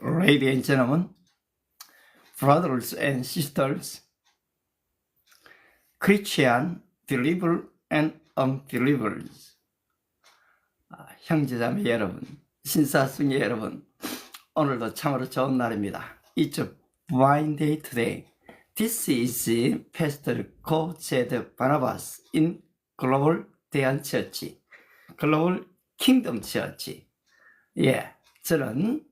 Ladies and gentlemen, brothers and sisters, Christian believers and unbelievers. 형제자매 여러분, 신사숙녀 여러분, 오늘도 참으로 좋은 날입니다. It's a fine day today. This is Pastor Go-Jed Barnabas in Global 대한 Church, Global Kingdom Church. 예, 저는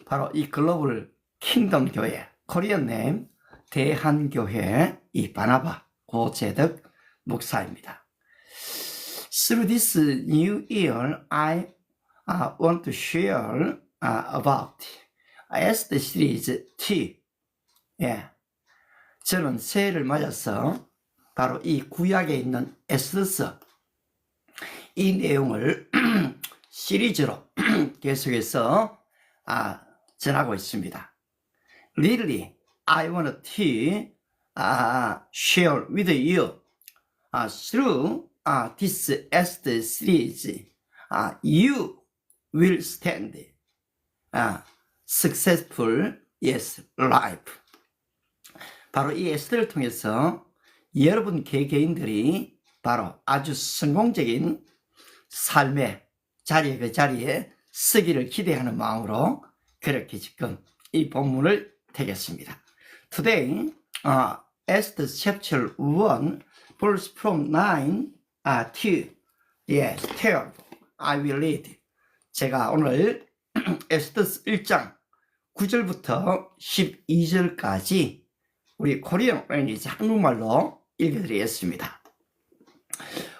바로 이 글로벌 킹덤 교회, 코리안 네임 대한교회 이 바나바 고재덕 목사입니다. Through this new year, I want to share about Esther series 2. 예, 저는 새해를 맞아서 바로 이 구약에 있는 에스더서 이 내용을 시리즈로 계속해서 전하고 있습니다. Really, I want to share with you through this Esther series, you will stand successful life. 바로 이 에스더를 통해서 여러분 개개인들이 바로 아주 성공적인 삶의 자리에 그 자리에 서기를 기대하는 마음으로 그렇게 지금 이 본문을 택했습니다. Today, Esther chapter 1, verse from 9 to 12, I will read. 제가 오늘 에스더서 1장 9절부터 12절까지 우리 코리안 랭귀지 한국말로 읽어드리겠습니다.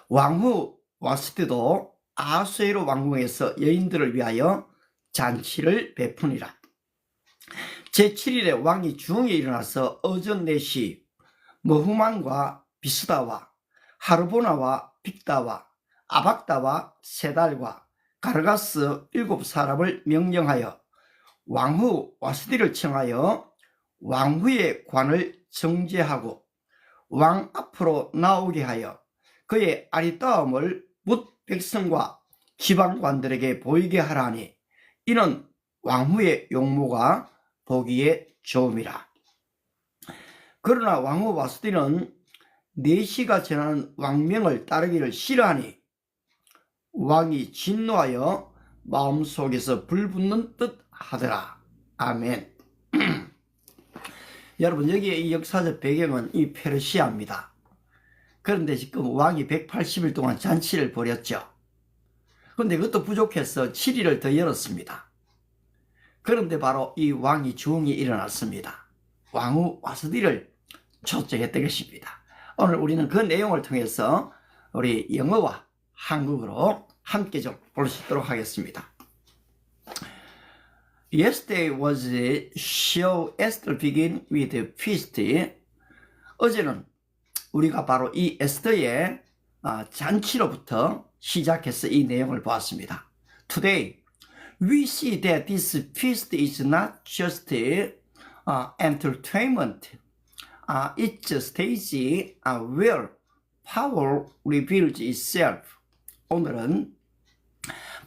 왕후 와스티도 아수에로 왕궁에서 여인들을 위하여 잔치를 베푸니라. 제7일에 왕이 중에 일어나서 어전 넷이 머후만과 비스다와 하르보나와 빅다와 아박다와 세달과 가르가스 7사람을 명령하여 왕후 와스디를 청하여 왕후의 관을 정죄하고 왕 앞으로 나오게 하여 그의 아리따움을 뭇 백성과 지방관들에게 보이게 하라니 이는 왕후의 용모가 보기에 좋음이라. 그러나 왕후 와스디는 내시가 전하는 왕명을 따르기를 싫어하니 왕이 진노하여 마음속에서 불붙는 듯 하더라. 아멘. 여러분, 여기에 이 역사적 배경은 이 페르시아입니다. 그런데 지금 왕이 180일 동안 잔치를 벌였죠. 그런데 그것도 부족해서 7일을 더 열었습니다. 그런데 바로 이 왕이 중이 일어났습니다. 왕후 와스디를 초청했던 것입니다. 오늘 우리는 그 내용을 통해서 우리 영어와 한국어로 함께 좀 볼 수 있도록 하겠습니다. Yesterday was show Esther begin with a feast. 어제는 우리가 바로 이 에스더의 잔치로부터 시작해서 이 내용을 보았습니다. Today, we see that this feast is not just entertainment. It's a stage where power reveals itself. 오늘은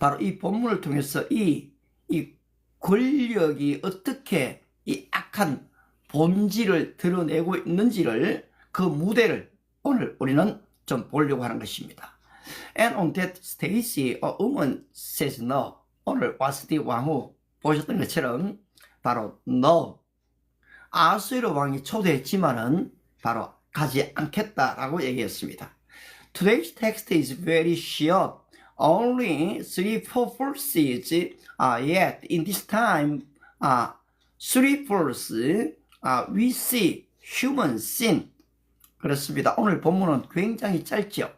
바로 이 본문을 통해서 이 권력이 어떻게 이 악한 본질을 드러내고 있는지를 그 무대를 오늘 우리는 좀 보려고 하는 것입니다. And on that stage, a woman says no. 오늘 와스디 왕후 보셨던 것처럼 바로 no. 아수에로 왕이 초대했지만은 바로 가지 않겠다라고 얘기했습니다. Today's text is very short. Only 3-4 verses. Yet in this time, 3 verses, we see human sin. 그렇습니다. 오늘 본문은 굉장히 짧죠.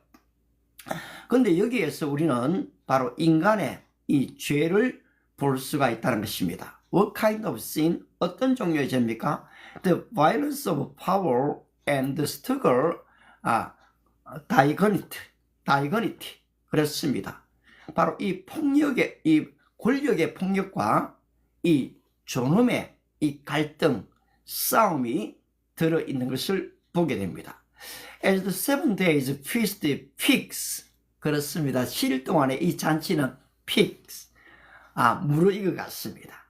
그런데 여기에서 우리는 바로 인간의 이 죄를 볼 수가 있다는 것입니다. What kind of sin? 어떤 종류의 죄입니까? The violence of power and the struggle, dignity. 그렇습니다. 바로 이 폭력의, 이 권력의 폭력과 이 존엄의 이 갈등, 싸움이 들어있는 것을 보게 됩니다. As the 7 days feast pigs. 그렇습니다. 7일 동안의 이 잔치는 pigs. 무르익어 갔습니다.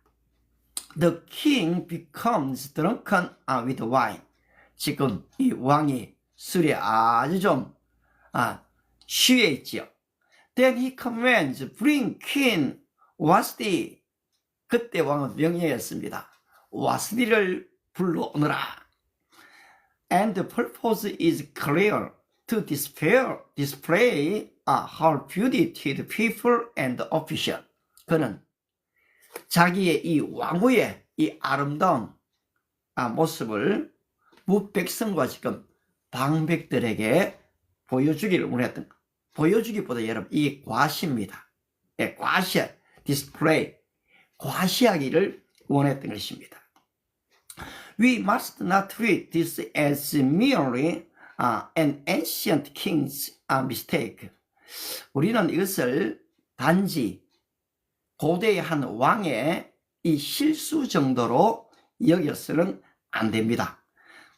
The king becomes drunken with wine. 지금 이 왕이 술에 아주 좀 취해 있지요. Then he commands, bring Queen Vashti. 그때 왕은 명령했습니다. 와스디를 불러오너라. And the purpose is clear, to display her beauty to the people and the official. 그는 자기의 이 왕후의 이 아름다운 모습을 무백성과 지금 방백들에게 보여주기를 원했던 것. 보여주기보다 여러분 이 과시입니다. 예, 과시, 디스플레이, 과시하기를 원했던 것입니다. We must not treat this as merely an ancient king's mistake. 우리는 이것을 단지 고대의 한 왕의 이 실수 정도로 여겨서는 안 됩니다.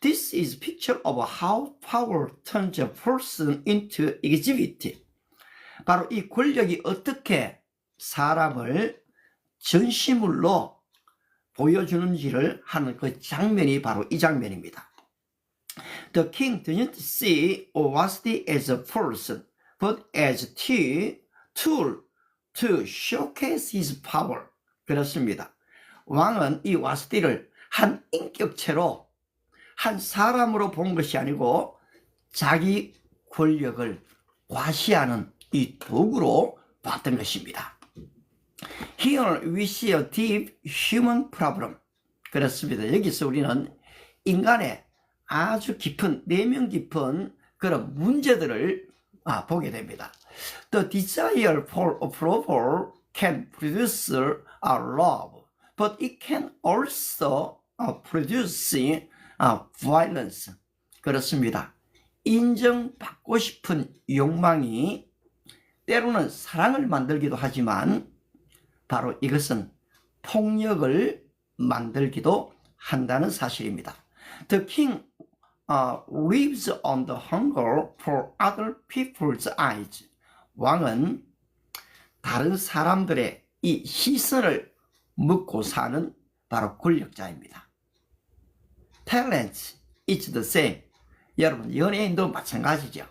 This is a picture of how power turns a person into exhibit. 바로 이 권력이 어떻게 사람을 전시물로 보여주는지를 하는 그 장면이 바로 이 장면입니다. The king didn't see Vashti as a person, but as a tool to showcase his power. 그렇습니다. 왕은 이 와스티를 한 인격체로 한 사람으로 본 것이 아니고 자기 권력을 과시하는 이 도구로 봤던 것입니다. Here we see a deep human problem. 그렇습니다. 여기서 우리는 인간의 아주 깊은, 내면 깊은 그런 문제들을 보게 됩니다. The desire for approval can produce love, but it can also produce violence. 그렇습니다. 인정받고 싶은 욕망이 때로는 사랑을 만들기도 하지만 바로 이것은 폭력을 만들기도 한다는 사실입니다. The king lives on the hunger for other people's eyes. 왕은 다른 사람들의 이 시선을 먹고 사는 바로 권력자입니다. Talent is the same. 여러분 연예인도 마찬가지죠.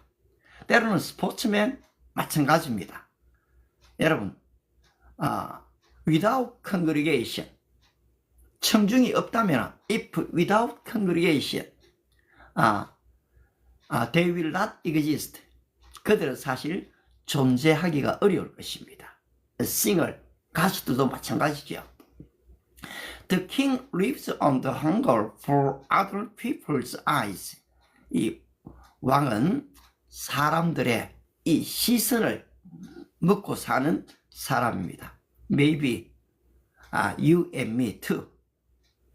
때로는 스포츠맨 마찬가지입니다. 여러분 without congregation, 청중이 없다면 if without congregation they will not exist. 그들은 사실 존재하기가 어려울 것입니다. singer, 가수들도 마찬가지죠. The king lives on the hunger for other people's eyes. 이 왕은 사람들의 이 시선을 먹고 사는 사람입니다. Maybe you and me too.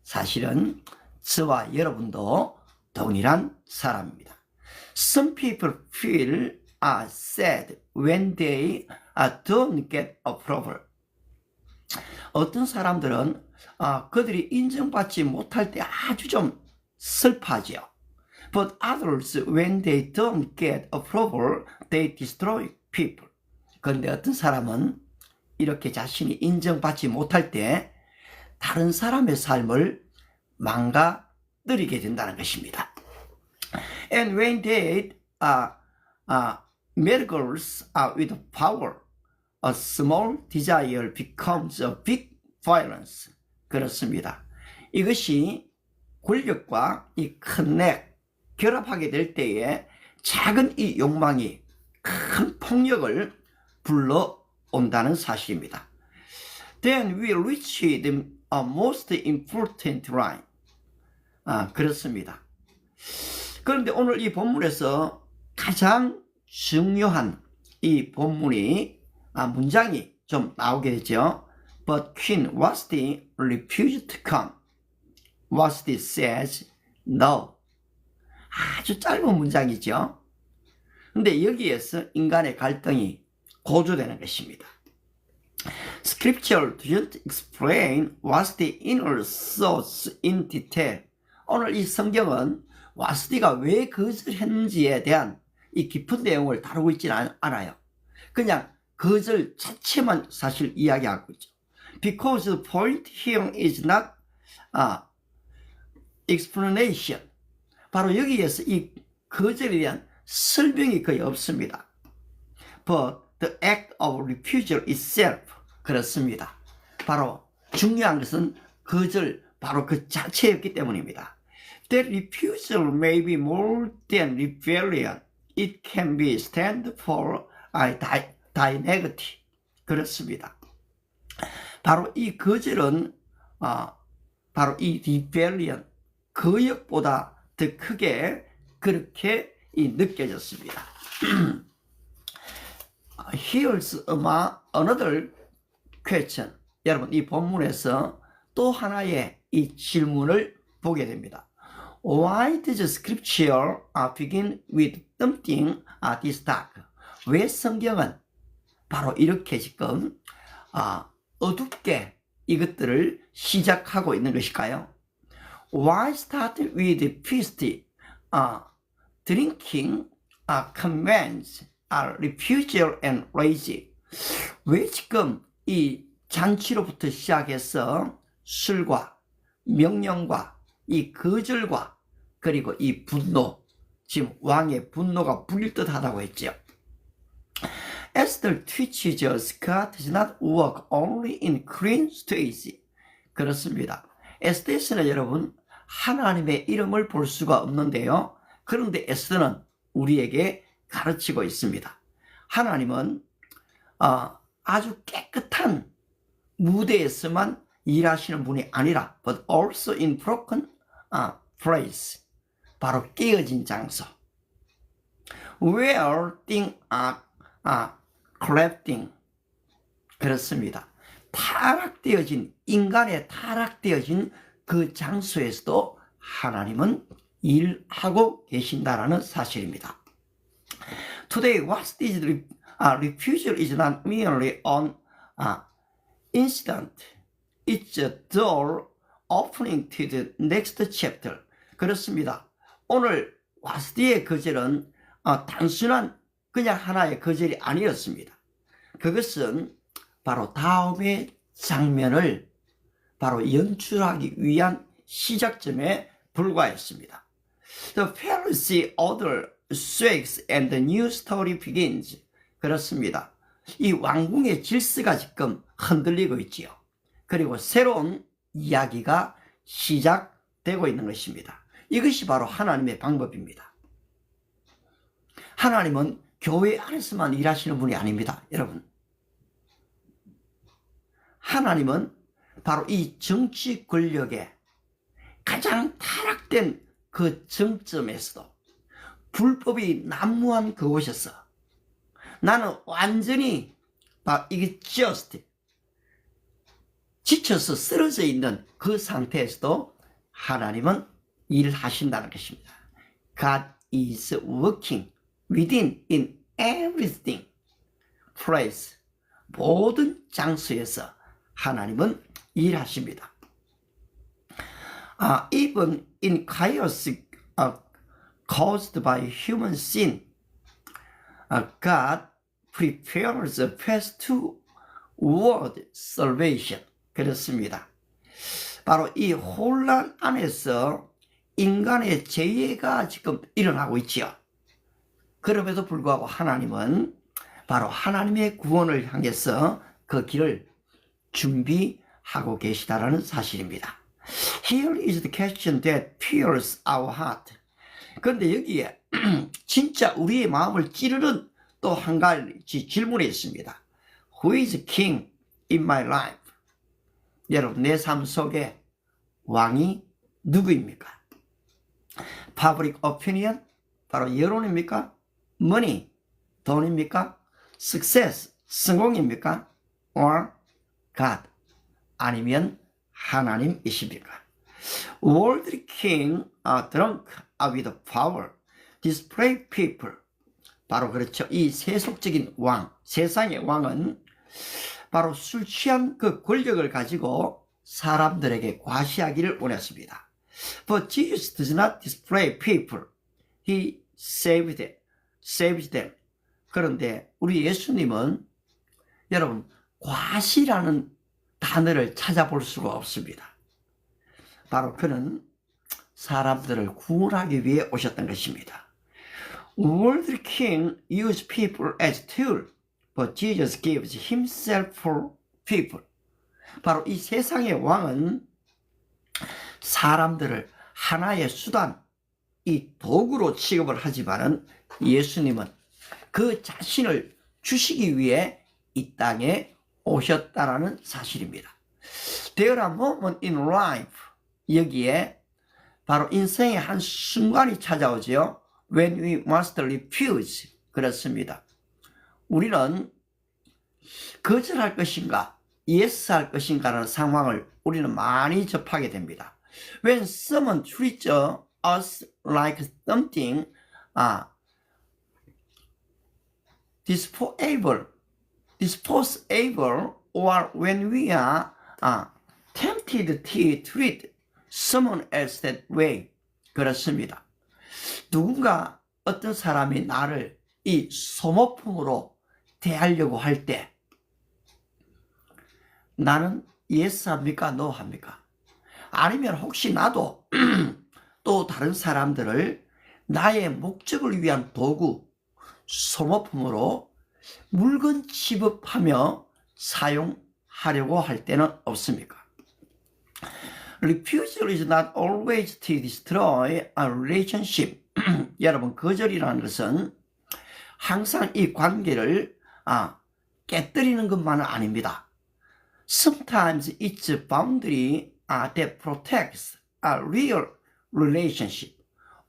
사실은 저와 여러분도 동일한 사람입니다. Some people feel sad when they don't get approval. 어떤 사람들은 그들이 인정받지 못할 때 아주 좀 슬퍼하죠. But others, when they don't get approval, they destroy people. 그런데 어떤 사람은 이렇게 자신이 인정받지 못할 때 다른 사람의 삶을 망가뜨리게 된다는 것입니다. And when they miracles with power, a small desire becomes a big violence. 그렇습니다. 이것이 권력과 이 큰 액 결합하게 될 때에 작은 이 욕망이 큰 폭력을 불러온다는 사실입니다. Then we reach the most important line. 그렇습니다. 그런데 오늘 이 본문에서 가장 중요한 이 본문이 문장이 좀 나오게 되죠. But Queen Vashti refused to come. Vashti says no. 아주 짧은 문장이죠. 근데 여기에서 인간의 갈등이 고조되는 것입니다. Scripture doesn't explain Vashti's inner thoughts in detail. 오늘 이 성경은 와스디가 왜 거절했는지에 대한 이 깊은 내용을 다루고 있지는 않아요. 그냥 거절 자체만 사실 이야기하고 있죠. Because the point here is not explanation. 바로 여기에서 이 거절에 대한 설명이 거의 없습니다. But the act of refusal itself. 그렇습니다. 바로 중요한 것은 거절, 바로 그 자체였기 때문입니다. That refusal may be more than rebellion. It can be stand for negative. 그렇습니다. 바로 이 거절은 바로 이 rebellion, 거역보다 더 크게 그렇게 느껴졌습니다. Here's another question. 여러분, 이 본문에서 또 하나의 이 질문을 보게 됩니다. Why does scripture begin with something this dark? 왜 성경은 바로 이렇게 지금 어둡게 이것들을 시작하고 있는 것일까요? Why start with feast, drinking, commands, refusal and rage? 왜 지금 이 잔치로부터 시작해서 술과 명령과 이 거절과 그리고 이 분노, 지금 왕의 분노가 불릴 듯하다고 했죠. Esther teaches us God does not work only in clean states. 그렇습니다. 에스더에서는 여러분 하나님의 이름을 볼 수가 없는데요. 그런데 에스더는 우리에게 가르치고 있습니다. 하나님은 아주 깨끗한 무대에서만 일하시는 분이 아니라 but also in broken place. 바로 깨어진 장소. Where things are collapsing. 그렇습니다. 타락되어진, 인간의 타락되어진 그 장소에서도 하나님은 일하고 계신다라는 사실입니다. Today, what is refusal is not merely an incident. It's a door opening to the next chapter. 그렇습니다. 오늘 와스디의 거절은 단순한 그냥 하나의 거절이 아니었습니다. 그것은 바로 다음의 장면을 바로 연출하기 위한 시작점에 불과했습니다. The Pharisee order shakes and the new story begins. 그렇습니다. 이 왕궁의 질서가 지금 흔들리고 있지요. 그리고 새로운 이야기가 시작되고 있는 것입니다. 이것이 바로 하나님의 방법입니다. 하나님은 교회 안에서만 일하시는 분이 아닙니다. 여러분, 하나님은 바로 이 정치 권력의 가장 타락된 그 정점에서도 불법이 난무한 그곳에서 나는 완전히 이게 지쳐서 쓰러져 있는 그 상태에서도 하나님은 일을 하신다는 것입니다. God is working within in everything place. 모든 장소에서 하나님은 일하십니다. Even in chaos caused by human sin, God prepares a path to world salvation. 그렇습니다. 바로 이 혼란 안에서 인간의 죄가 지금 일어나고 있지요. 그럼에도 불구하고 하나님은 바로 하나님의 구원을 향해서 그 길을 준비하고 계시다라는 사실입니다. Here is the question that pierces our heart. 그런데 여기에 진짜 우리의 마음을 찌르는 또 한 가지 질문이 있습니다. Who is king in my life? 여러분, 내 삶 속에 왕이 누구입니까? Public opinion? 바로 여론입니까? Money? 돈입니까? Success? 성공입니까? Or God? 아니면 하나님이십니까? Worldly king are drunk with power. Display people. 바로 그렇죠. 이 세속적인 왕, 세상의 왕은 바로 술 취한 그 권력을 가지고 사람들에게 과시하기를 원했습니다. But Jesus does not display people. He saves them. 그런데 우리 예수님은 여러분 과시라는 단어를 찾아볼 수가 없습니다. 바로 그는 사람들을 구원하기 위해 오셨던 것입니다. World King used people as tool, but Jesus gives himself for people. 바로 이 세상의 왕은 사람들을 하나의 수단, 이 도구로 취급을 하지만은 예수님은 그 자신을 주시기 위해 이 땅에 오셨다라는 사실입니다. There are moments in life, 여기에 바로 인생의 한 순간이 찾아오죠. When we must refuse. 그렇습니다. 우리는 거절할 것인가, yes 할 것인가라는 상황을 우리는 많이 접하게 됩니다. When someone treats us like something disposable, or when we are tempted to treat someone else that way. 그렇습니다. 누군가 어떤 사람이 나를 이 소모품으로 대하려고 할 때 나는 yes 합니까? no 합니까? 아니면 혹시 나도 또 다른 사람들을 나의 목적을 위한 도구, 소모품으로 물건 취급하며 사용하려고 할 때는 없습니까? Refusal is not always to destroy a relationship. 여러분, 거절이라는 것은 항상 이 관계를 깨뜨리는 것만은 아닙니다. Sometimes it's a boundary that protects a real relationship.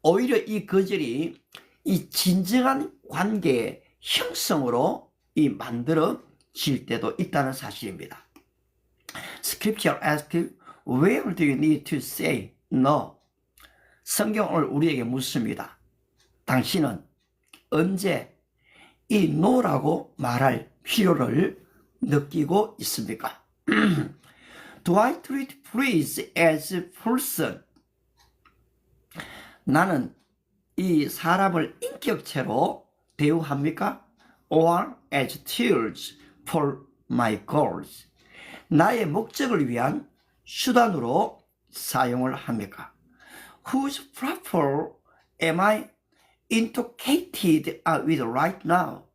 오히려 이 거절이 이 진정한 관계의 형성으로 이 만들어질 때도 있다는 사실입니다. Scripture asks, where do you need to say no? 성경을 우리에게 묻습니다. 당신은 언제 이 no라고 말할 필요를 느끼고 있습니까? Do I treat praise as a person? 나는 이 사람을 인격체로 대우합니까? Or as tools for my goals? 나의 목적을 위한 수단으로 사용을 합니까? Whose platform am I intoxicated with right now?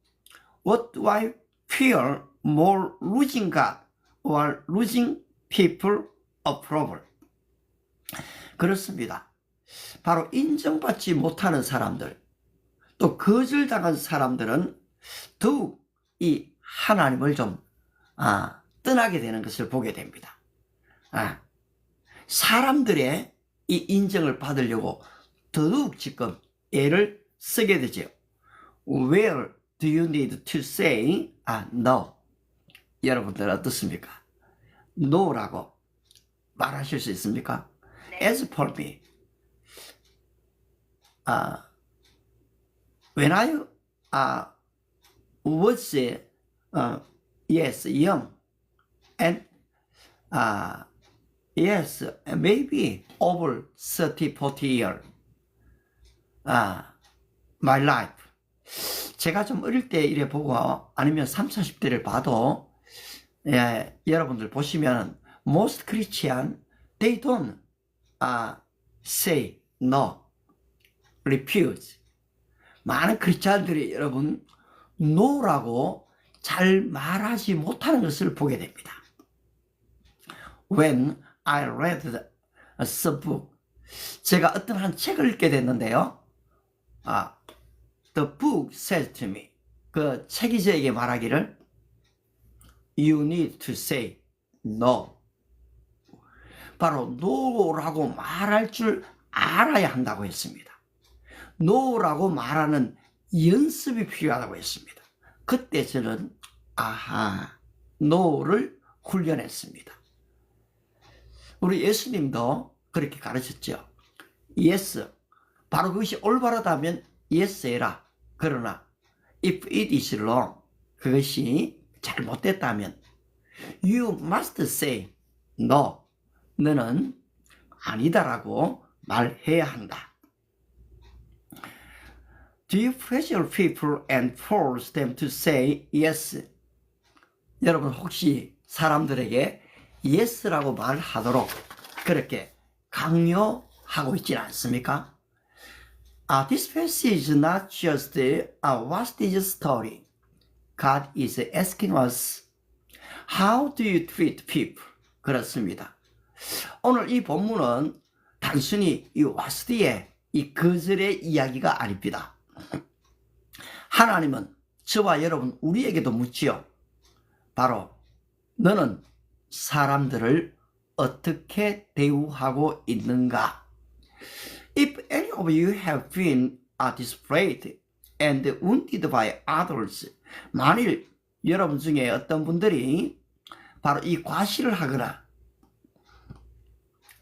What do I fear more, losing God or losing people approval? 그렇습니다. 바로 인정받지 못하는 사람들, 또 거절당한 사람들은 더욱 이 하나님을 좀 떠나게 되는 것을 보게 됩니다. 사람들의 이 인정을 받으려고 더욱 지금 애를 쓰게 되죠. Where do you need to say no? 여러분들 어떻습니까? no라고 말하실 수 있습니까? As for me, when I was young and yes, maybe over 30, 40 years, my life. 제가 좀 어릴 때 이래 보고 아니면 30, 40대를 봐도 여러분들 보시면 most Christian, they don't say no, refuse. 많은 크리스찬들이 여러분 no라고 잘 말하지 못하는 것을 보게 됩니다. When I read a book, 제가 어떤 한 책을 읽게 됐는데요. The book says to me, 그 책이 저에게 말하기를 You need to say no. 바로 no라고 말할 줄 알아야 한다고 했습니다. no라고 말하는 연습이 필요하다고 했습니다. 그때 저는 no를 훈련했습니다. 우리 예수님도 그렇게 가르쳤죠. yes, 바로 그것이 올바르다면 yes 해라. 그러나 if it is wrong, 그것이 잘못됐다면 you must say no, 너는 아니다라고 말해야 한다. Do you pressure people and force them to say yes? 여러분 혹시 사람들에게 yes라고 말하도록 그렇게 강요하고 있지는 않습니까? This passage is not just what's this story. God is asking us, how do you treat people? 그렇습니다. 오늘 이 본문은 단순히 이 와스디의 이 거절의 이야기가 아닙니다. 하나님은 저와 여러분 우리에게도 묻지요. 바로 너는 사람들을 어떻게 대우하고 있는가? If any of you have been displayed and wounded by others, 만일 여러분 중에 어떤 분들이 바로 이 과시를 하거나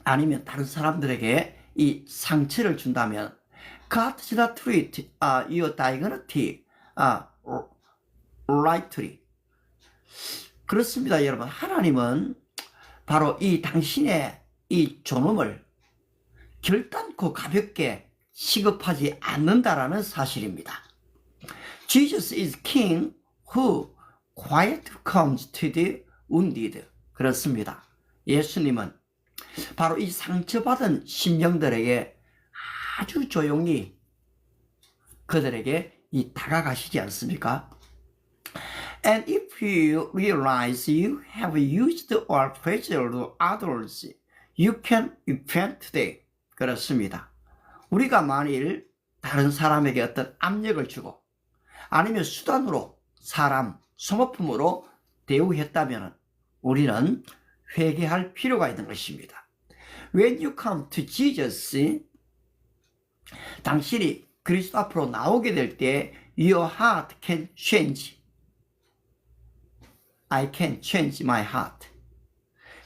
아니면 다른 사람들에게 이 상처를 준다면 God does not treat your dignity rightly. 그렇습니다, 여러분. 하나님은 바로 이 당신의 이 존엄을 결단코 가볍게 취급하지 않는다라는 사실입니다. Jesus is king who quietly comes to the wounded. 그렇습니다. 예수님은 바로 이 상처받은 심령들에게 아주 조용히 그들에게 이 다가가시지 않습니까? And if you realize you have used or pressured others, you can repent today. 그렇습니다. 우리가 만일 다른 사람에게 어떤 압력을 주고 아니면 수단으로 사람, 소모품으로 대우했다면 우리는 회개할 필요가 있는 것입니다. When you come to Jesus, 당신이 그리스도 앞으로 나오게 될 때 your heart can change. I can change my heart.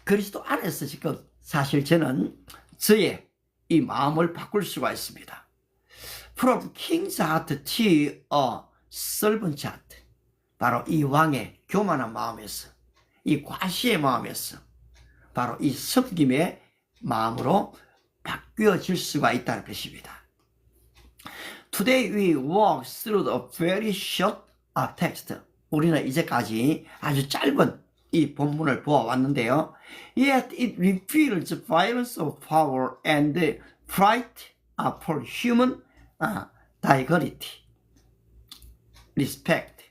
그리스도 안에서 지금 사실 저는 저의 이 마음을 바꿀 수가 있습니다. From king's heart to a servant's heart. 바로 이 왕의 교만한 마음에서, 이 과시의 마음에서 바로 이 섬김의 마음으로 바뀌어질 수가 있다는 것입니다. Today we walk through a very short text. 우리는 이제까지 아주 짧은 이 본문을 보아왔는데요. Yet it reveals violence of power and fight for human dignity, respect.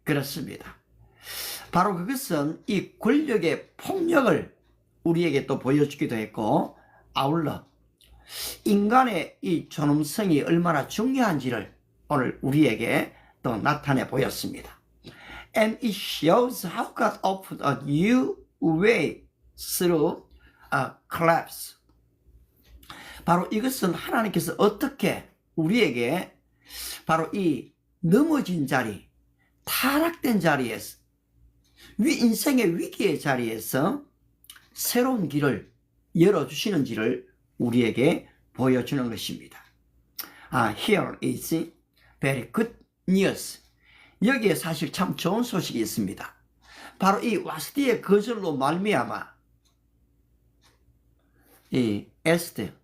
그렇습니다. 바로 그것은 이 권력의 폭력을 우리에게 또 보여주기도 했고, 아울러 인간의 이 존엄성이 얼마나 중요한지를 오늘 우리에게 또 나타내 보였습니다. And it shows how God opened a new way through a collapse. 바로 이것은 하나님께서 어떻게 우리에게 바로 이 넘어진 자리, 타락된 자리에서, 인생의 위기의 자리에서 새로운 길을 열어주시는지를 우리에게 보여주는 것입니다. Here is very good news. 여기에 사실 참 좋은 소식이 있습니다. 바로 이 와스디의 거절로 말미암아 이 에스테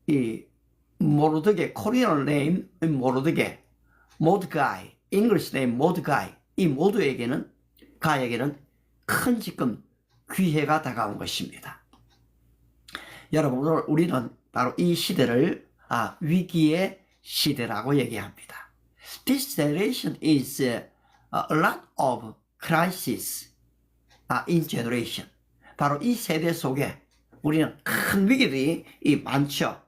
이 모르드게, 코리안 네임 모르드게, 모드가이, 잉글리시 네임 모드가이, 이 모두에게는 가에게는 큰 지금 기회가 다가온 것입니다. 여러분, 우리는 바로 이 시대를 위기의 시대라고 얘기합니다. This generation is a lot of crisis in generation. 바로 이 세대 속에 우리는 큰 위기들이 많죠.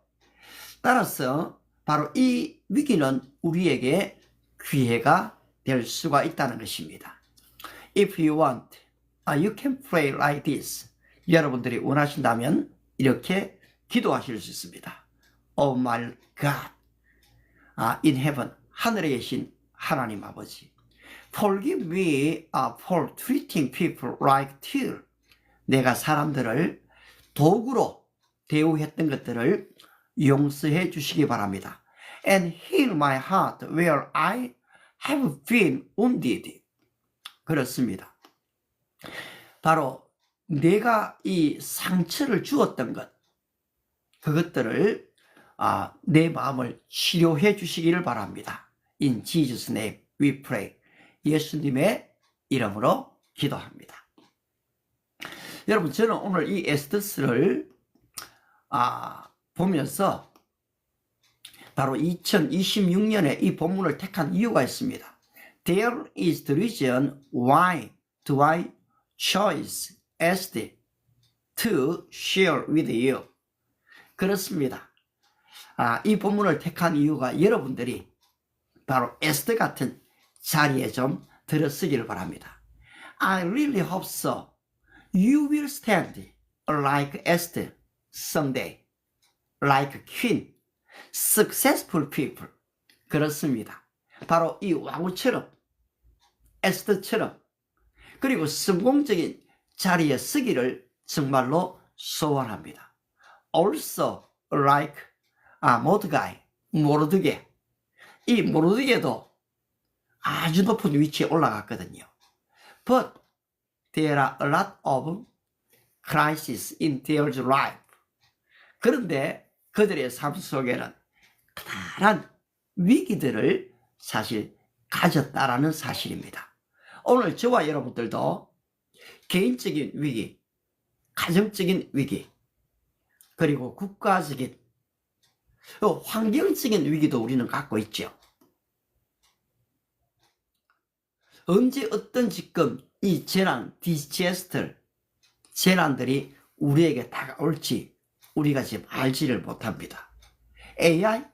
따라서 바로 이 위기는 우리에게 기회가 될 수가 있다는 것입니다. If you want, you can pray like this. 여러분들이 원하신다면 이렇게 기도하실 수 있습니다. Oh my God, in heaven, 하늘에 계신 하나님 아버지, forgive me for treating people like till. 내가 사람들을 도구로 대우했던 것들을 용서해 주시기 바랍니다. And heal my heart where I have been wounded. 그렇습니다. 바로 내가 이 상처를 주었던 것, 그것들을 내 마음을 치료해 주시기를 바랍니다. In Jesus' name we pray. 예수님의 이름으로 기도합니다. 여러분, 저는 오늘 이 에스더스를 보면서 바로 2026년에 이 본문을 택한 이유가 있습니다. There is the reason why do I choose Esther to share with you. 그렇습니다. 이 본문을 택한 이유가 여러분들이 바로 에스더 같은 자리에 좀 들어서기를 바랍니다. I really hope so. You will stand like Esther someday. Like queen. Successful people. 그렇습니다. 바로 이 왕후처럼, 에스더처럼, 그리고 성공적인 자리에 서기를 정말로 소원합니다. Also like 모르드게. 이 모르드게도 아주 높은 위치에 올라갔거든요. But there are a lot of crises in their life. 그런데 그들의 삶 속에는 커다란 위기들을 사실 가졌다라는 사실입니다. 오늘 저와 여러분들도 개인적인 위기, 가정적인 위기, 그리고 국가적인, 환경적인 위기도 우리는 갖고 있죠. 언제 어떤 지금 이 재난, 디제스터, 재난들이 우리에게 다가올지 우리가 지금 알지를 못합니다. AI,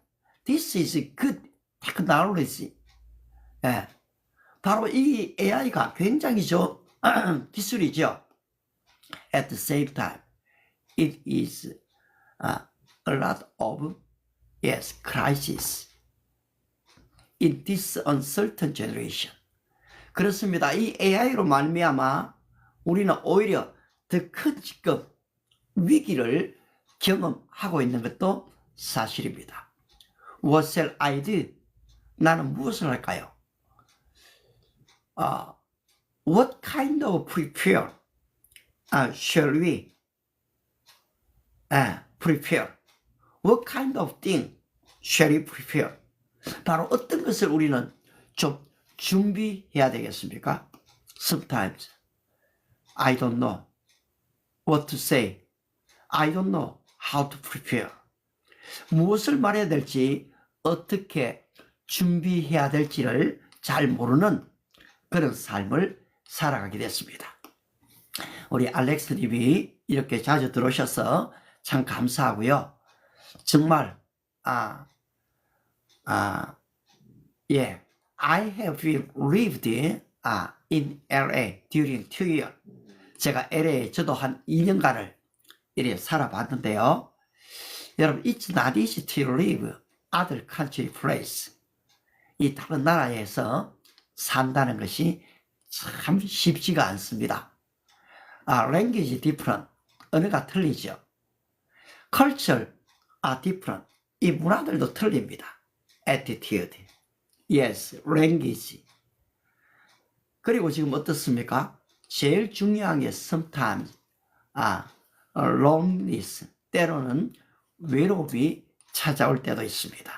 this is good technology. 예, 바로 이 AI가 굉장히 좋은 기술이죠. At the same time, it is a lot of crisis in this uncertain generation. 그렇습니다. 이 AI로 말미암아 우리는 오히려 더 큰 지금 위기를 경험하고 있는 것도 사실입니다. What shall I do? 나는 무엇을 할까요? What kind of prepare shall we prepare? What kind of thing shall we prepare? 바로 어떤 것을 우리는 좀 준비해야 되겠습니까? Sometimes I don't know what to say. I don't know how to prepare. 무엇을 말해야 될지, 어떻게 준비해야 될지를 잘 모르는 그런 삶을 살아가게 됐습니다. 우리 알렉스님이 이렇게 자주 들어오셔서 참 감사하고요. 정말 I have lived in LA during 2 years. 제가 LA에 저도 한 2년간을 이렇게 살아봤는데요. 여러분, it's not easy to live other country place. 이 다른 나라에서 산다는 것이 참 쉽지가 않습니다. language different. 언어가 틀리죠. culture different. 이 문화들도 틀립니다. attitude. yes, language. 그리고 지금 어떻습니까? 제일 중요한 게 sometimes loneliness. 때로는 외로움이 찾아올 때도 있습니다.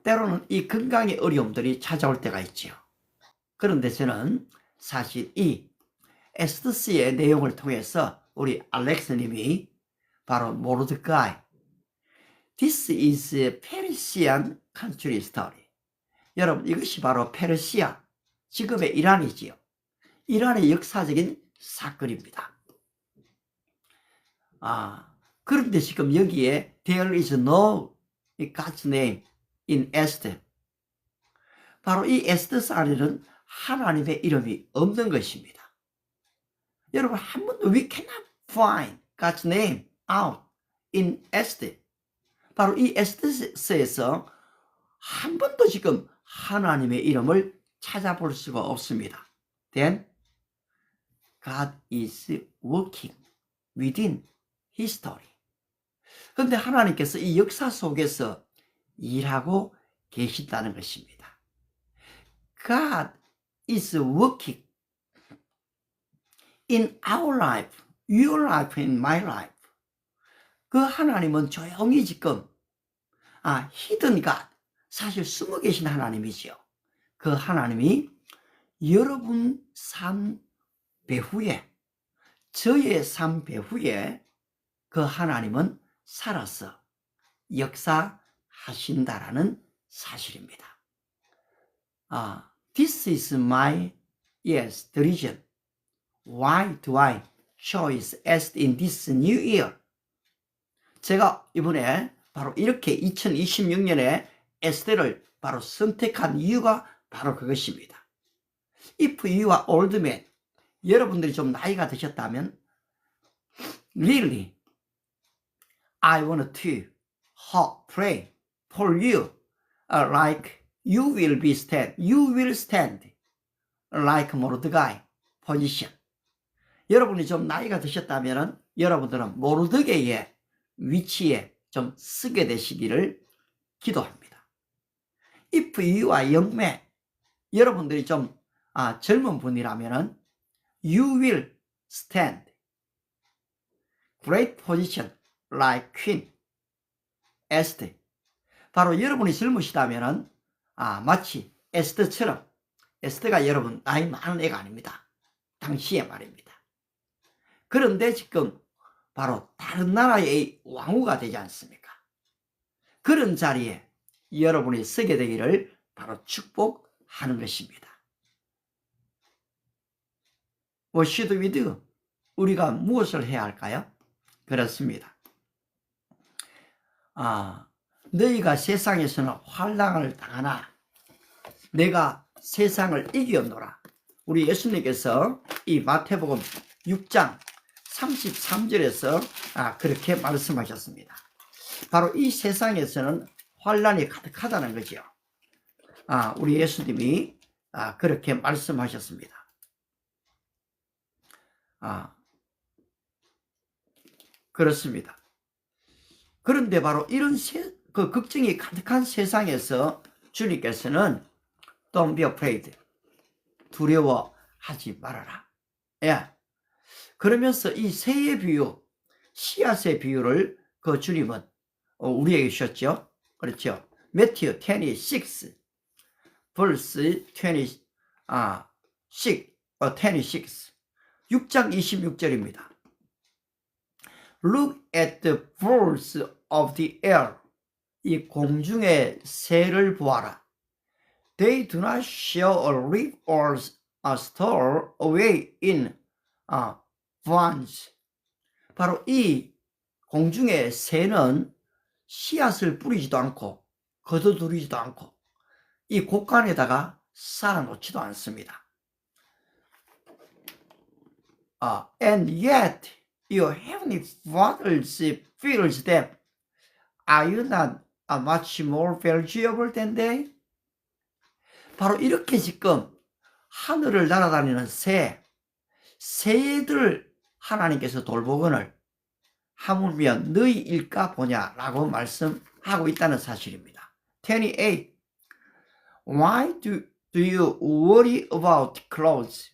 때로는 이 건강의 어려움들이 찾아올 때가 있죠. 그런데 저는 사실 이 에스더스의 내용을 통해서 우리 알렉스님이 바로 모르드가이, This is Persian country story. 여러분, 이것이 바로 페르시아, 지금의 이란이지요. 이란의 역사적인 사건입니다. 그런데 지금 여기에 There is no God's name in Esther. 바로 이 에스더스 안에는 하나님의 이름이 없는 것입니다. 여러분, 한 번도 we cannot find God's name out in Esther. 바로 이 에스더스에서 한 번도 지금 하나님의 이름을 찾아볼 수가 없습니다. Then God is working within history. 그런데 하나님께서 이 역사 속에서 일하고 계신다는 것입니다. God is working in our life, your life, in my life. 그 하나님은 조용히 지금 hidden God, 사실 숨어 계신 하나님이죠. 그 하나님이 여러분 삶 배후에 저의 삶 배후에 그 하나님은 살아서 역사하신다라는 사실입니다. This is my, yes, the reason. Why do I choose as in this new year? 제가 이번에 바로 이렇게 2026년에 에스더를 바로 선택한 이유가 바로 그것입니다. If you are old man, 여러분들이 좀 나이가 드셨다면 really, I want to pray for you like you will stand like 모르드가이 position. 여러분이 좀 나이가 드셨다면 여러분들은 모르드게의 위치에 좀 쓰게 되시기를 기도합니다. If you are young man, 여러분들이 좀 젊은 분이라면 you will stand great position like Queen Esther. 바로 여러분이 젊으시다면 마치 에스더처럼, 에스더가 여러분 나이 많은 애가 아닙니다. 당시에 말입니다. 그런데 지금 바로 다른 나라의 왕후가 되지 않습니까? 그런 자리에 여러분이 서게 되기를 바로 축복하는 것입니다. What should we do? 우리가 무엇을 해야 할까요? 그렇습니다. 너희가 세상에서는 환난을 당하나 내가 세상을 이겼노라. 우리 예수님께서 이 마태복음 6장 33절에서 그렇게 말씀하셨습니다. 바로 이 세상에서는 환난이 가득하다는 거죠. 우리 예수님이 그렇게 말씀하셨습니다. 그렇습니다. 그런데 바로 이런 그 걱정이 가득한 세상에서 주님께서는 Don't be afraid. 두려워하지 말아라. 예. 그러면서 이 새의 비유, 씨앗의 비유를 그 주님은 우리에게 주셨죠. 그렇죠. Matthew 26 verse 26 6장 26절입니다. Look at the birds of the air. 이 공중의 새를 보아라. They do not sow or reap or store away in barns. 바로 이 공중의 새는 씨앗을 뿌리지도 않고 거둬들이지도 않고 이 곡간에다가 쌓아놓지도 않습니다. And yet your heavenly Father feeds them. Are you not much more valuable than they? 바로 이렇게 지금 하늘을 날아다니는 새들 하나님께서 돌보거늘 하물며 너희 일까 보냐라고 말씀하고 있다는 사실입니다. 28. Why do you worry about clothes?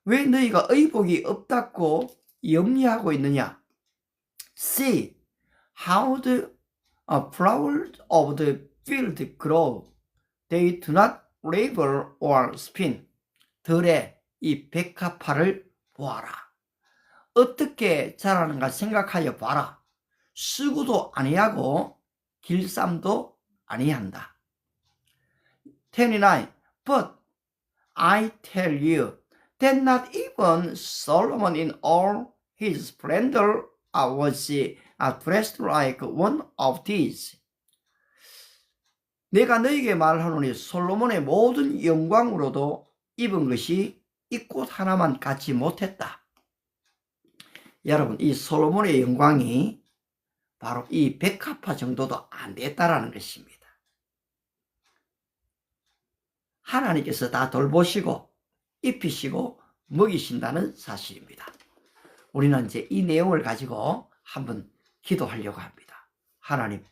왜 너희가 의복이 없다고 염려하고 있느냐? See how the flowers of the field grow. They do not labor or spin. 들의 이 백합화를 보아라. 어떻게 자라는가 생각하여 봐라. 쓰고도 아니하고 길쌈도 아니한다. 29. But I tell you that not even Solomon in all his splendor was dressed like one of these. 내가 너에게 말하노니 솔로몬의 모든 영광으로도 입은 것이 이 꽃 하나만 갖지 못했다. 여러분, 이 솔로몬의 영광이 바로 이 백합화 정도도 안 됐다라는 것입니다. 하나님께서 다 돌보시고 입히시고 먹이신다는 사실입니다. 우리는 이제 이 내용을 가지고 한번 기도하려고 합니다. 하나님,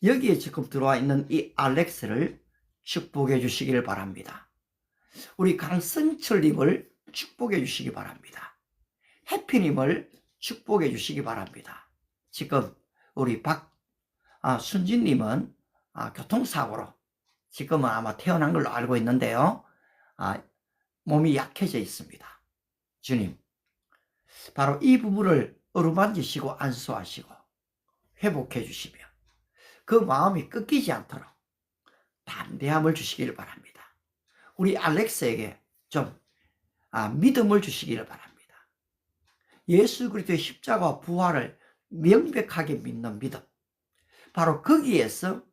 여기에 지금 들어와 있는 이 알렉스를 축복해 주시기를 바랍니다. 우리 강성철님을 축복해 주시기 바랍니다. 해피님을 축복해 주시기 바랍니다. 지금 우리 순진님은 교통사고로 지금은 아마 태어난 걸로 알고 있는데요. 몸이 약해져 있습니다. 주님, 바로 이 부분을 어루만지시고 안수하시고 회복해 주시며 그 마음이 꺾이지 않도록 담대함을 주시기를 바랍니다. 우리 알렉스에게 좀 믿음을 주시기를 바랍니다. 예수 그리스도의 십자가와 부활을 명백하게 믿는 믿음. 바로 거기에서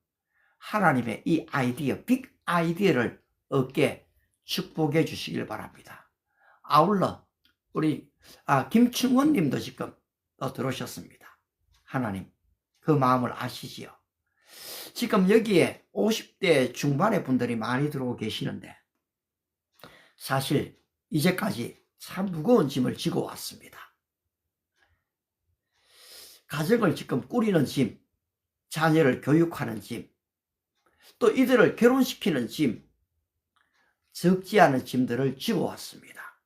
하나님의 이 아이디어, 빅 아이디어를 얻게 축복해 주시길 바랍니다. 아울러 우리 김충원 님도 지금 들어오셨습니다. 하나님 그 마음을 아시지요. 지금 여기에 50대 중반의 분들이 많이 들어오고 계시는데 사실 이제까지 참 무거운 짐을 지고 왔습니다. 가정을 지금 꾸리는 짐, 자녀를 교육하는 짐, 또 이들을 결혼시키는 짐, 적지 않은 짐들을 지고 왔습니다.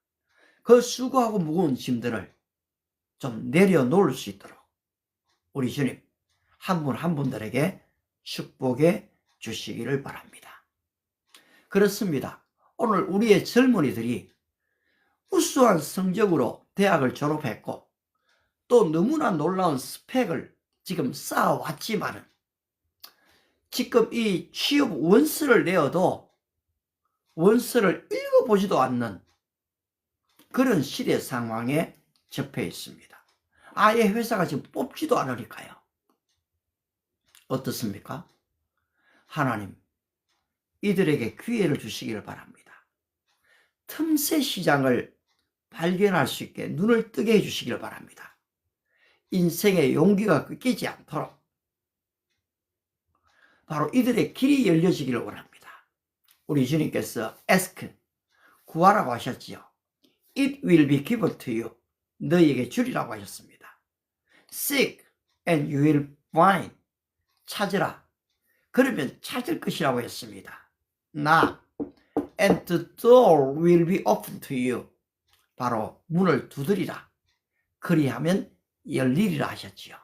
그 수고하고 무거운 짐들을 좀 내려놓을 수 있도록 우리 주님 한 분 한 분들에게 축복해 주시기를 바랍니다. 그렇습니다. 오늘 우리의 젊은이들이 우수한 성적으로 대학을 졸업했고 또 너무나 놀라운 스펙을 지금 쌓아왔지만은 지금 이 취업 원서를 내어도 원서를 읽어보지도 않는 그런 시대 상황에 접해 있습니다. 아예 회사가 지금 뽑지도 않으니까요. 어떻습니까? 하나님 이들에게 기회를 주시기를 바랍니다. 틈새 시장을 발견할 수 있게 눈을 뜨게 해주시기를 바랍니다. 인생의 용기가 꺾이지 않도록 바로 이들의 길이 열려지기를 원합니다. 우리 주님께서 ask, 구하라고 하셨지요. It will be given to you. 너희에게 주리라고 하셨습니다. Seek and you will find. 찾으라. 그러면 찾을 것이라고 했습니다. Knock and the door will be open to you. 바로 문을 두드리라. 그리하면 열리리라 하셨지요.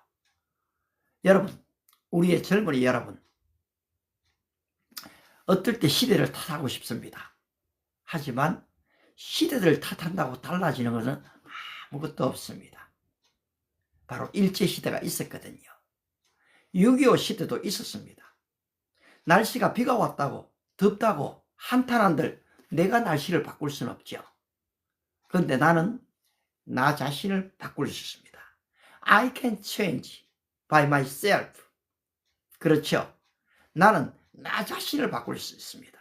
여러분, 우리의 젊은이 여러분, 어떨 때 시대를 탓하고 싶습니다. 하지만 시대를 탓한다고 달라지는 것은 아무것도 없습니다. 바로 일제시대가 있었거든요. 6.25 시대도 있었습니다. 날씨가 비가 왔다고 덥다고 한탄한들 내가 날씨를 바꿀 수는 없죠. 그런데 나는 나 자신을 바꿀 수 있습니다. I can change by myself. 그렇죠. 나는 나 자신을 바꿀 수 있습니다.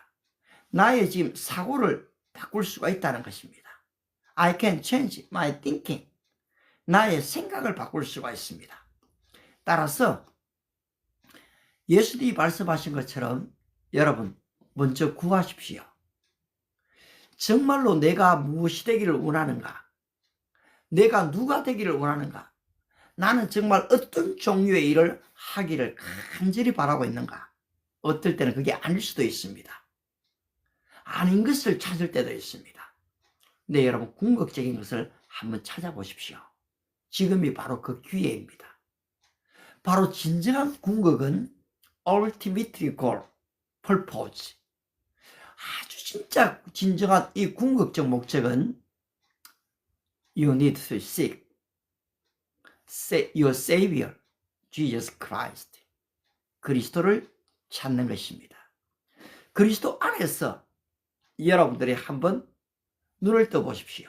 나의 지금 사고를 바꿀 수가 있다는 것입니다. I can change my thinking. 나의 생각을 바꿀 수가 있습니다. 따라서 예수님이 말씀하신 것처럼 여러분 먼저 구하십시오. 정말로 내가 무엇이 되기를 원하는가? 내가 누가 되기를 원하는가? 나는 정말 어떤 종류의 일을 하기를 간절히 바라고 있는가? 어떨 때는 그게 아닐 수도 있습니다. 아닌 것을 찾을 때도 있습니다. 네, 여러분 궁극적인 것을 한번 찾아보십시오. 지금이 바로 그 기회입니다. 바로 진정한 궁극은 ultimately goal, purpose. 아주 진짜 진정한 이 궁극적 목적은 you need to seek your Savior, Jesus Christ. 그리스도를 찾는 것입니다. 그리스도 안에서 여러분들이 한번 눈을 떠보십시오.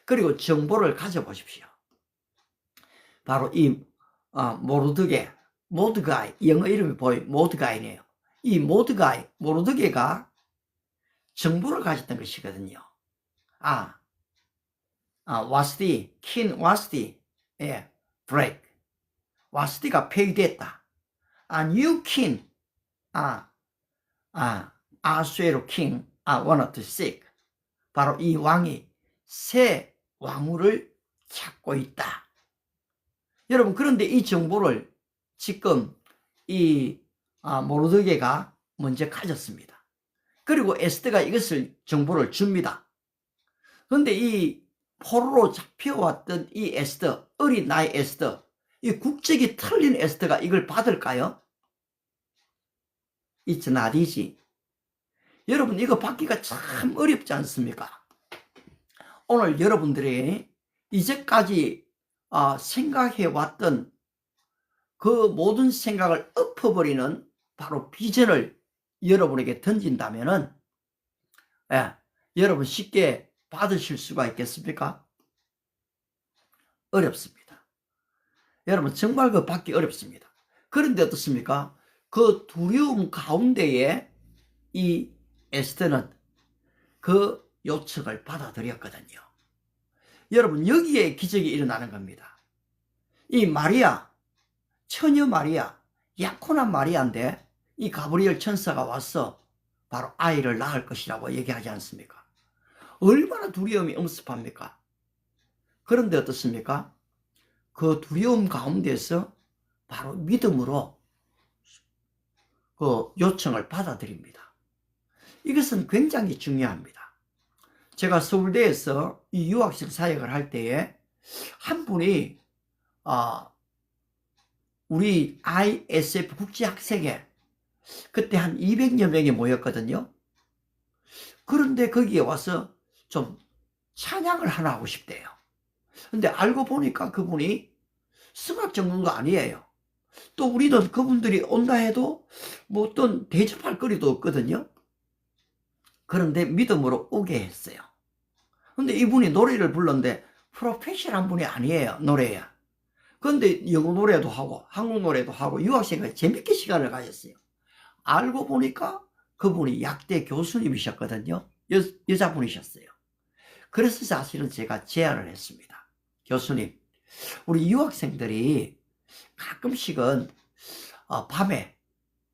그리고 정보를 가져보십시오. 바로 이 모르드게, 영어 이름이 모르드게이네요. 이 모르드게가 정보를 가졌던 것이거든요. 와스디, 킨 와스디, break. 와스디가 폐위됐다. new king, 아수에로 king, wanted to seek. 바로 이 왕이 새 왕후를 찾고 있다. 여러분, 그런데 이 정보를 지금 이 모르드게가 먼저 가졌습니다. 그리고 에스더가 이것을 정보를 줍니다. 그런데 이 포로로 잡혀왔던 이 에스더, 어린 나이 에스더, 이 국적이 틀린 에스더가 이걸 받을까요? It's not easy. 여러분, 이거 받기가 참 어렵지 않습니까? 오늘 여러분들의 이제까지 생각해왔던 그 모든 생각을 엎어버리는 바로 비전을 여러분에게 던진다면은, 여러분 쉽게 받으실 수가 있겠습니까? 어렵습니다. 여러분 정말 그 받기 어렵습니다. 그런데 어떻습니까? 그 두려움 가운데에 이 에스더는 그 요청을 받아들였거든요. 여러분 여기에 기적이 일어나는 겁니다. 이 마리아, 처녀 마리아, 약혼한 마리아인데 이 가브리엘 천사가 와서 바로 아이를 낳을 것이라고 얘기하지 않습니까? 얼마나 두려움이 엄습합니까? 그런데 어떻습니까? 그 두려움 가운데서 바로 믿음으로 그 요청을 받아들입니다. 이것은 굉장히 중요합니다. 제가 서울대에서 이 유학생 사역을 할 때에 한 분이 우리 ISF 국제학생회 그때 한 200여 명이 모였거든요. 그런데 거기에 와서 좀 찬양을 하나 하고 싶대요. 근데 알고 보니까 그분이 성악 전문가 아니에요. 또 우리는 그분들이 온다 해도 뭐 어떤 대접할 거리도 없거든요. 그런데 믿음으로 오게 했어요. 근데 이분이 노래를 불렀는데 프로페셔널한 분이 아니에요. 노래야. 그런데 영어 노래도 하고 한국 노래도 하고 유학생과 재밌게 시간을 가졌어요. 알고 보니까 그분이 약대 교수님이셨거든요. 여자분이셨어요. 그래서 사실은 제가 제안을 했습니다. 교수님, 우리 유학생들이 가끔씩은 밤에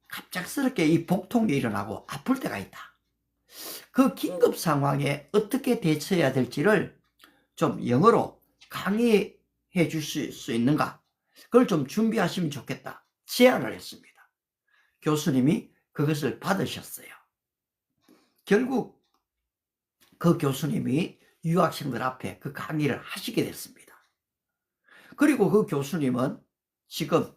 갑작스럽게 이 복통이 일어나고 아플 때가 있다. 그 긴급 상황에 어떻게 대처해야 될지를 좀 영어로 강의해 주실 수 있는가? 그걸 좀 준비하시면 좋겠다. 제안을 했습니다. 교수님이 그것을 받으셨어요. 결국 그 교수님이 유학생들 앞에 그 강의를 하시게 됐습니다. 그리고 그 교수님은 지금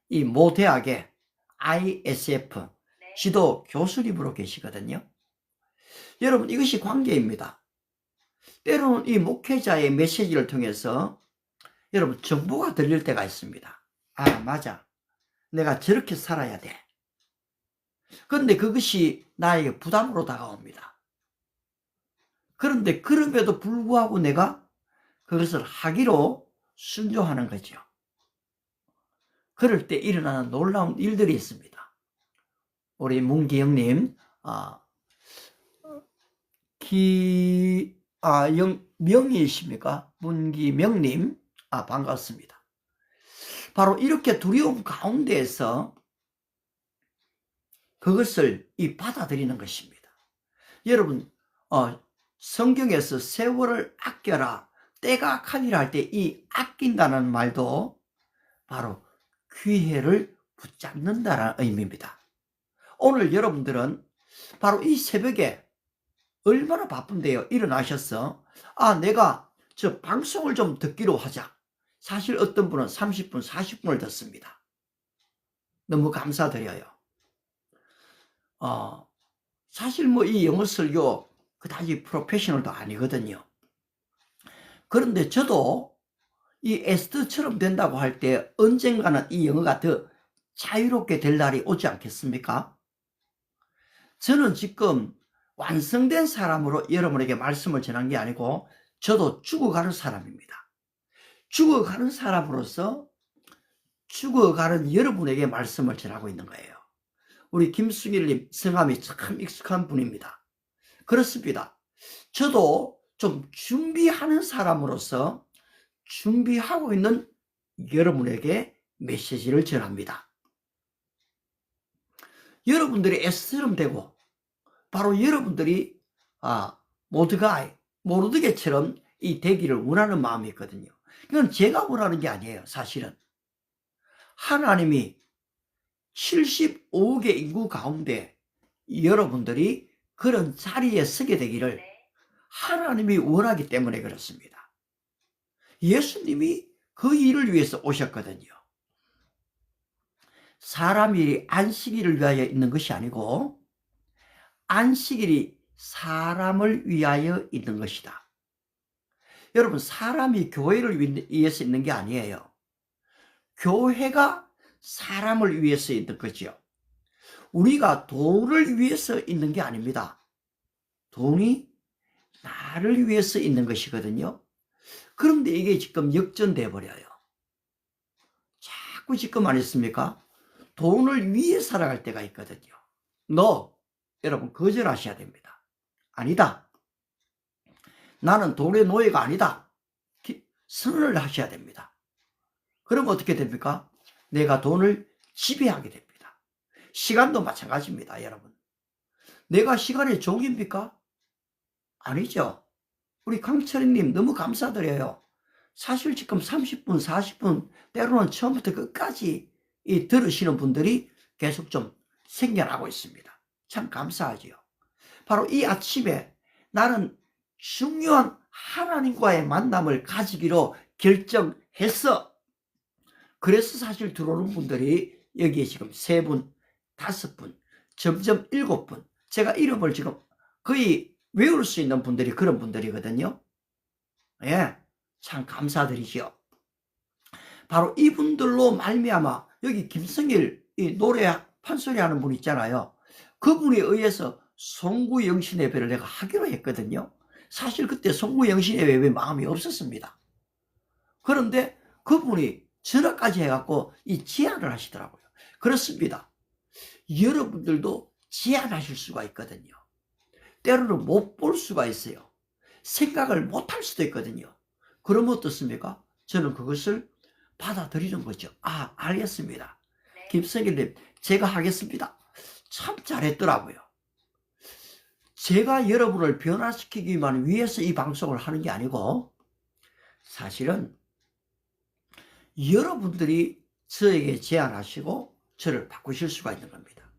이 모 대학의 ISF 지도 교수님으로 계시거든요. 여러분 이것이 관계입니다. 때로는 이 목회자의 메시지를 통해서 여러분 정보가 들릴 때가 있습니다. 아 맞아, 내가 저렇게 살아야 돼. 그런데 그것이 나에게 부담으로 다가옵니다. 그런데 그럼에도 불구하고 내가 그것을 하기로 순종하는 거죠. 그럴 때 일어나는 놀라운 일들이 있습니다. 우리 문기영님, 명이십니까? 문기명님, 반갑습니다. 바로 이렇게 두려움 가운데에서 그것을 받아들이는 것입니다. 여러분, 성경에서 세월을 아껴라, 때가 악하니라 할 때 이 아낀다는 말도 바로 기회를 붙잡는다는 의미입니다. 오늘 여러분들은 바로 이 새벽에 얼마나 바쁜데요. 일어나셔서 내가 저 방송을 좀 듣기로 하자. 사실 어떤 분은 30분, 40분을 듣습니다. 너무 감사드려요. 사실 뭐 이 영어 설교 그다지 프로페셔널도 아니거든요. 그런데 저도 이 에스더처럼 된다고 할 때 언젠가는 이 영어가 더 자유롭게 될 날이 오지 않겠습니까? 저는 지금 완성된 사람으로 여러분에게 말씀을 전한 게 아니고 저도 죽어가는 사람입니다. 죽어가는 사람으로서 죽어가는 여러분에게 말씀을 전하고 있는 거예요. 우리 김승일님 성함이 참 익숙한 분입니다. 그렇습니다. 저도 좀 준비하는 사람으로서 준비하고 있는 여러분에게 메시지를 전합니다. 여러분들이 에스처럼 되고 바로 여러분들이 모르드게처럼 이 되기를 원하는 마음이 있거든요. 이건 제가 원하는 게 아니에요. 사실은 하나님이 75억의 인구 가운데 여러분들이 그런 자리에 서게 되기를 하나님이 원하기 때문에 그렇습니다. 예수님이 그 일을 위해서 오셨거든요. 사람이 안식일을 위하여 있는 것이 아니고 안식일이 사람을 위하여 있는 것이다. 여러분, 사람이 교회를 위해서 있는 게 아니에요. 교회가 사람을 위해서 있는 거죠. 우리가 돈을 위해서 있는 게 아닙니다. 돈이 나를 위해서 있는 것이거든요. 그런데 이게 지금 역전돼 버려요. 자꾸 지금 안 했습니까? 돈을 위해 살아갈 때가 있거든요. 여러분 거절하셔야 됩니다. 아니다. 나는 돈의 노예가 아니다. 선언을 하셔야 됩니다. 그럼 어떻게 됩니까? 내가 돈을 지배하게 됩니다. 시간도 마찬가지입니다, 여러분. 내가 시간의 종입니까? 아니죠. 우리 강철이님 너무 감사드려요. 사실 지금 30분, 40분, 때로는 처음부터 끝까지 들으시는 분들이 계속 좀 생겨나고 있습니다. 참 감사하지요. 바로 이 아침에 나는 중요한 하나님과의 만남을 가지기로 결정했어. 그래서 사실 들어오는 분들이 여기에 지금 3분, 5분, 점점 7분, 제가 이름을 지금 거의 외울 수 있는 분들이 그런 분들이거든요. 예, 참 감사드리죠. 바로 이분들로 말미암아 여기 김성일 이 노래 판소리 하는 분 있잖아요. 그분에 의해서 송구영신 예배를 내가 하기로 했거든요. 사실 그때 송구영신 예배 마음이 없었습니다. 그런데 그분이 전화까지 해갖고 이 제안을 하시더라고요. 그렇습니다. 여러분들도 제안하실 수가 있거든요. 때로는 못 볼 수가 있어요. 생각을 못 할 수도 있거든요. 그러면 어떻습니까? 저는 그것을 받아들이는 거죠. 아, 알겠습니다. 김성일님, 제가 하겠습니다. 참 잘했더라고요. 제가 여러분을 변화시키기만 위해서 이 방송을 하는 게 아니고 사실은 여러분들이 저에게 제안하시고 저를 바꾸실 수가 있는 겁니다.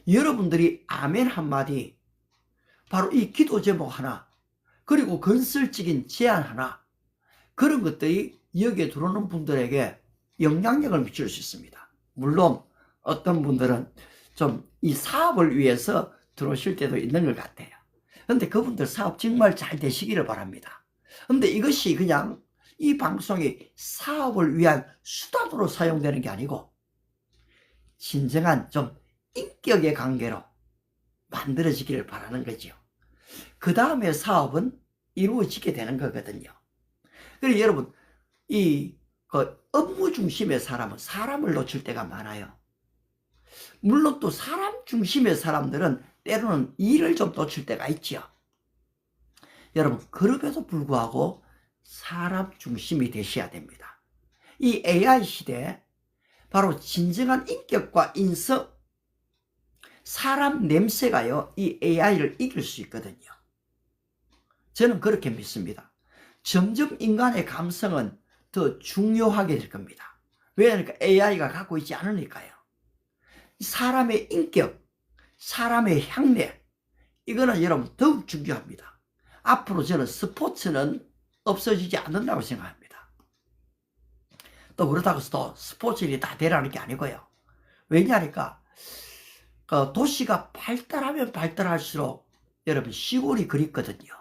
여러분들이 아멘 한마디, 바로 이 기도 제목 하나, 그리고 건설적인 제안 하나, 그런 것들이 여기에 들어오는 분들에게 영향력을 미칠 수 있습니다. 물론 어떤 분들은 좀 이 사업을 위해서 들어오실 때도 있는 것 같아요. 근데 그분들 사업 정말 잘 되시기를 바랍니다. 근데 이것이 그냥 이 방송이 사업을 위한 수단으로 사용되는 게 아니고 진정한 좀 인격의 관계로 만들어지기를 바라는 거죠. 그 다음에 사업은 이루어지게 되는 거거든요. 그래서 여러분, 업무 중심의 사람은 사람을 놓칠 때가 많아요. 물론 또 사람 중심의 사람들은 때로는 일을 좀 놓칠 때가 있죠. 여러분, 그럼에도 불구하고 사람 중심이 되셔야 됩니다. 이 AI 시대에 바로 진정한 인격과 인성, 사람 냄새가요, 이 AI를 이길 수 있거든요. 저는 그렇게 믿습니다. 점점 인간의 감성은 더 중요하게 될 겁니다. 왜냐하니까 AI가 갖고 있지 않으니까요. 사람의 인격, 사람의 향내, 이거는 여러분 더욱 중요합니다. 앞으로 저는 스포츠는 없어지지 않는다고 생각합니다. 또 그렇다고 해서 스포츠인이 다 되라는 게 아니고요. 왜냐하니까 도시가 발달하면 발달할수록 여러분 시골이 그립거든요.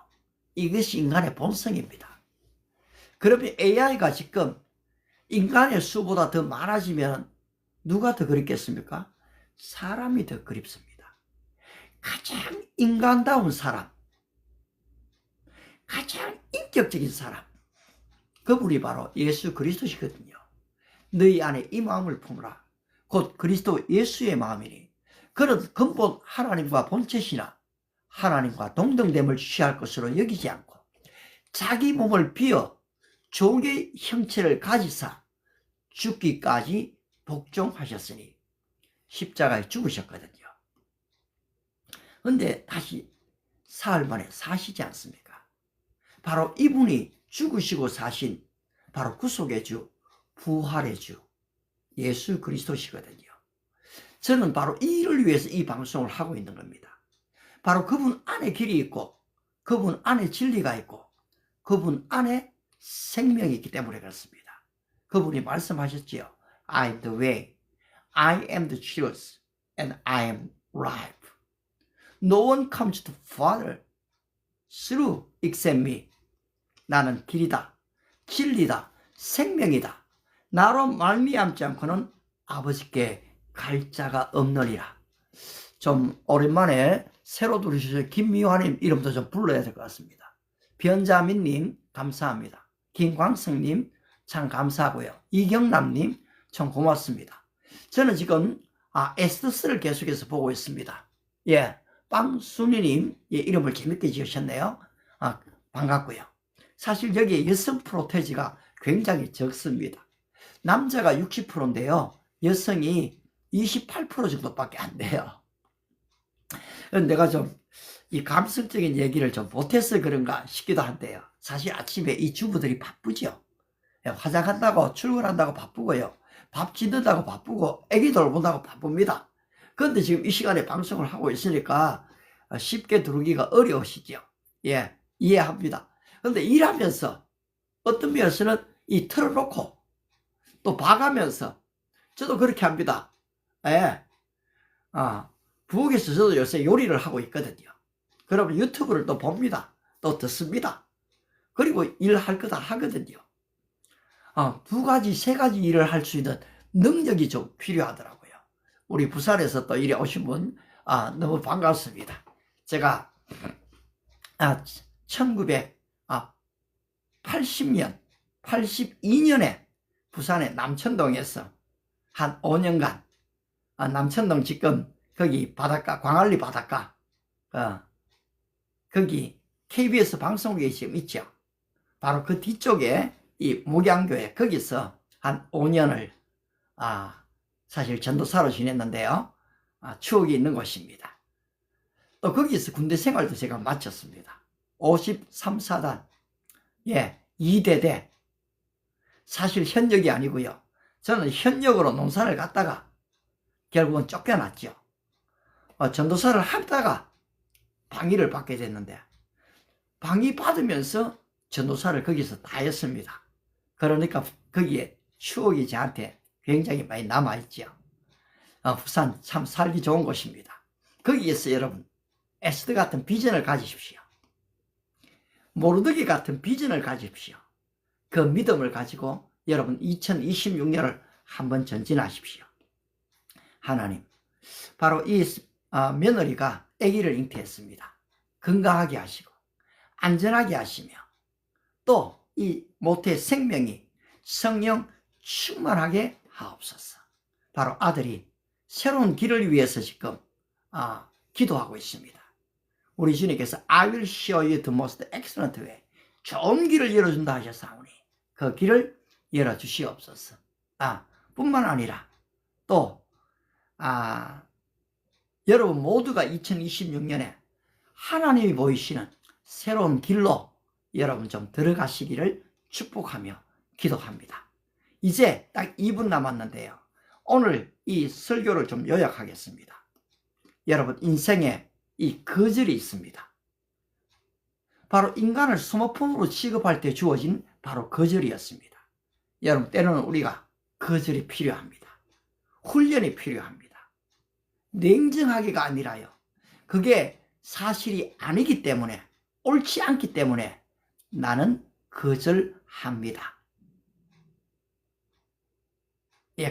이것이 인간의 본성입니다. 그러면 AI가 지금 인간의 수보다 더 많아지면 누가 더 그립겠습니까? 사람이 더 그립습니다. 가장 인간다운 사람, 가장 인격적인 사람, 그분이 바로 예수 그리스도시거든요. 너희 안에 이 마음을 품으라. 곧 그리스도 예수의 마음이니 그런 근본 하나님과 본체시나 하나님과 동등됨을 취할 것으로 여기지 않고 자기 몸을 비어 종의 형체를 가지사 죽기까지 복종하셨으니 십자가에 죽으셨거든요. 근데 다시 사흘 만에 사시지 않습니까? 바로 이분이 죽으시고 사신 바로 구속의 주, 부활의 주 예수 그리스도시거든요. 저는 바로 이를 위해서 이 방송을 하고 있는 겁니다. 바로 그분 안에 길이 있고 그분 안에 진리가 있고 그분 안에 생명이 있기 때문에 그렇습니다. 그분이 말씀하셨지요. I am the way, I am the truth, and I am life. No one comes to the Father through except me. 나는 길이다, 진리다, 생명이다. 나로 말미암지 않고는 아버지께 갈 자가 없느니라. 좀 오랜만에 새로 들으셔서 김미화님 이름도 좀 불러야 될 것 같습니다. 변자민님 감사합니다. 김광석님 참 감사하고요. 이경남님 참 고맙습니다. 저는 지금 에스더스를 계속해서 보고 있습니다. 예, 빵순이님 이름을 재밌게 지으셨네요. 반갑고요. 사실 여기에 여성 프로테지가 굉장히 적습니다. 남자가 60%인데요. 여성이 28% 정도밖에 안 돼요. 내가 좀 이 감성적인 얘기를 좀 못해서 그런가 싶기도 한데요. 사실 아침에 이 주부들이 바쁘죠. 화장한다고 출근한다고 바쁘고요. 밥 짓는다고 바쁘고 애기 돌본다고 바쁩니다. 그런데 지금 이 시간에 방송을 하고 있으니까 쉽게 들어오기가 어려우시죠. 예, 이해합니다. 그런데 일하면서 어떤 면에서는 이 틀어놓고 또 봐가면서 저도 그렇게 합니다. 예. 부엌에서 저도 요새 요리를 하고 있거든요. 그러면 유튜브를 또 봅니다. 또 듣습니다. 그리고 일할 거 다 하거든요. 두 가지, 세 가지 일을 할 수 있는 능력이 좀 필요하더라고요. 우리 부산에서 또 이리 오신 분, 너무 반갑습니다. 제가, 1980년, 82년에 부산의 남천동에서 한 5년간, 남천동 지금 거기 바닷가, 광안리 바닷가, 거기 KBS 방송국에 지금 있죠. 바로 그 뒤쪽에 이 목양교회 거기서 한 5년을 사실 전도사로 지냈는데요. 추억이 있는 곳입니다. 또 거기서 군대 생활도 제가 마쳤습니다. 53사단 2대대. 사실 현역이 아니고요. 저는 현역으로 농사를 갔다가 결국은 쫓겨났죠. 전도사를 하다가 방위를 받게 됐는데 방위 받으면서 전도사를 거기서 다 했습니다. 그러니까 거기에 추억이 저한테 굉장히 많이 남아있죠. 부산 참 살기 좋은 곳입니다. 거기에서 여러분 에스더 같은 비전을 가지십시오. 모르드기 같은 비전을 가지십시오. 그 믿음을 가지고 여러분 2026년을 한번 전진하십시오. 하나님, 바로 이 며느리가 아기를 잉태했습니다. 건강하게 하시고 안전하게 하시며 또 이 모태의 생명이 성령 충만하게 하옵소서. 바로 아들이 새로운 길을 위해서 지금 기도하고 있습니다. 우리 주님께서 I will show you the most excellent way. 좋은 길을 열어준다 하셨사오니 그 길을 열어주시옵소서. 뿐만 아니라 또 여러분 모두가 2026년에 하나님이 보이시는 새로운 길로 여러분 좀 들어가시기를 축복하며 기도합니다. 이제 딱 2분 남았는데요. 오늘 이 설교를 좀 요약하겠습니다. 여러분 인생에 이 거절이 있습니다. 바로 인간을 스마트폰으로 취급할 때 주어진 바로 거절이었습니다. 여러분 때로는 우리가 거절이 필요합니다. 훈련이 필요합니다. 냉정하기가 아니라요. 그게 사실이 아니기 때문에 옳지 않기 때문에 나는 거절합니다.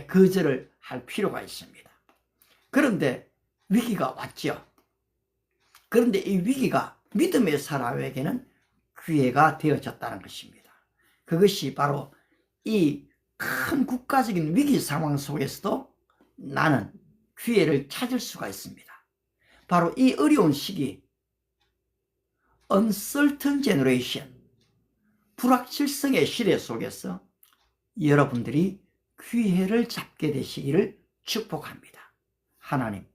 거절을 할 필요가 있습니다. 그런데 위기가 왔죠. 그런데 이 위기가 믿음의 사람에게는 기회가 되어졌다는 것입니다. 그것이 바로 이 큰 국가적인 위기 상황 속에서도 나는 기회를 찾을 수가 있습니다. 바로 이 어려운 시기, uncertain generation, 불확실성의 시대 속에서 여러분들이 기회를 잡게 되시기를 축복합니다. 하나님,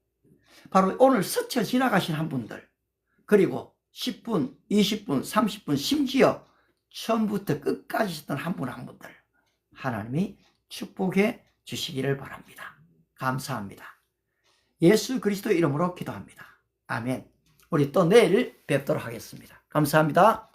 바로 오늘 스쳐 지나가신 한 분들, 그리고 10분, 20분, 30분, 심지어 처음부터 끝까지 있었던 한 분 한 분들 하나님이 축복해 주시기를 바랍니다. 감사합니다. 예수 그리스도 이름으로 기도합니다. 아멘. 우리 또 내일 뵙도록 하겠습니다. 감사합니다.